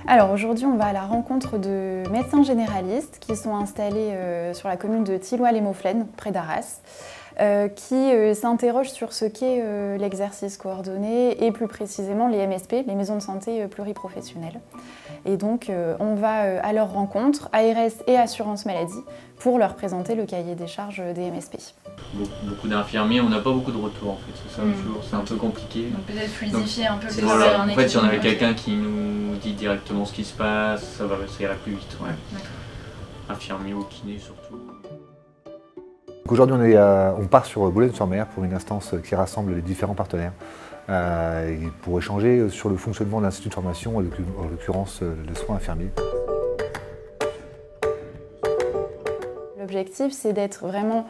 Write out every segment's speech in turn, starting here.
Alors aujourd'hui, on va à la rencontre de médecins généralistes qui sont installés sur la commune de Thilloy-les-Mauflaines, près d'Arras, qui s'interrogent sur ce qu'est l'exercice coordonné et plus précisément les MSP, les maisons de santé pluriprofessionnelles. Et donc on va à leur rencontre, ARS et Assurance Maladie, pour leur présenter le cahier des charges des MSP. Beaucoup d'infirmiers, on n'a pas beaucoup de retours en fait, c'est ça toujours, c'est un peu compliqué. Donc peut-être fluidifier un peu le voilà. en fait, si on avait quelqu'un qui nous dit directement ce qui se passe, ça irait plus vite. Ouais. Infirmiers ou kinés surtout. Aujourd'hui, on part sur Boulogne-sur-Mer pour une instance qui rassemble les différents partenaires pour échanger sur le fonctionnement de l'Institut de formation, en l'occurrence les soins infirmiers. L'objectif, c'est d'être vraiment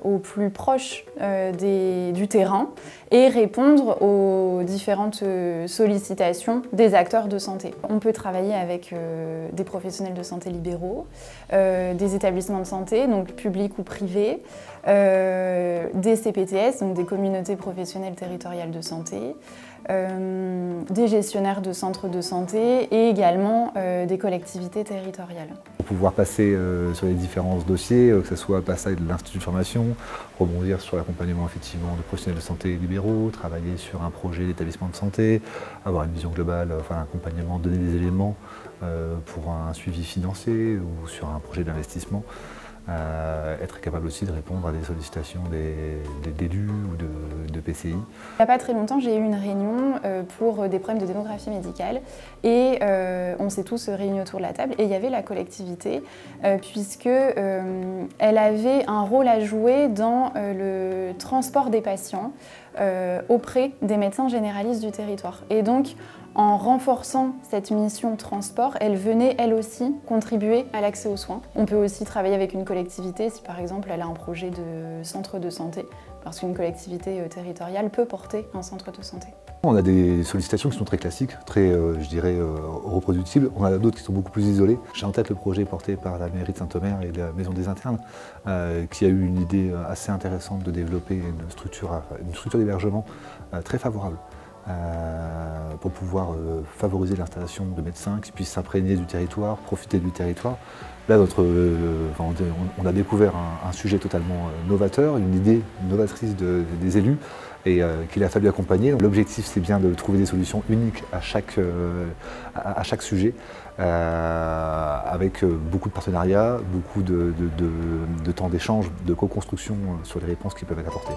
au plus proche du terrain et répondre aux différentes sollicitations des acteurs de santé. On peut travailler avec des professionnels de santé libéraux, des établissements de santé, donc publics ou privés, des CPTS, donc des communautés professionnelles territoriales de santé, des gestionnaires de centres de santé et également des collectivités territoriales. Pour pouvoir passer sur les différents dossiers, que ce soit passer de l'Institut de formation, rebondir sur l'accompagnement effectivement de professionnels de santé libéraux, travailler sur un projet d'établissement de santé, avoir une vision globale, enfin un accompagnement, donner des éléments pour un suivi financier ou sur un projet d'investissement. Être capable aussi de répondre à des sollicitations d'élus ou de PCI. Il n'y a pas très longtemps, j'ai eu une réunion pour des problèmes de démographie médicale et on s'est tous réunis autour de la table et il y avait la collectivité puisque elle avait un rôle à jouer dans le transport des patients auprès des médecins généralistes du territoire. Et donc, en renforçant cette mission transport, elle venait elle aussi contribuer à l'accès aux soins. On peut aussi travailler avec une collectivité si par exemple elle a un projet de centre de santé, parce qu'une collectivité territoriale peut porter un centre de santé. On a des sollicitations qui sont très classiques, très, je dirais, reproductibles. On en a d'autres qui sont beaucoup plus isolées. J'ai en tête le projet porté par la mairie de Saint-Omer et la Maison des Internes, qui a eu une idée assez intéressante de développer une structure d'hébergement très favorable. Pour pouvoir favoriser l'installation de médecins qui puissent s'imprégner du territoire, profiter du territoire. Là, on a découvert un sujet totalement novateur, une idée novatrice des élus et qu'il a fallu accompagner. L'objectif, c'est bien de trouver des solutions uniques à chaque sujet, avec beaucoup de partenariats, beaucoup de temps d'échange, de co-construction sur les réponses qui peuvent être apportées.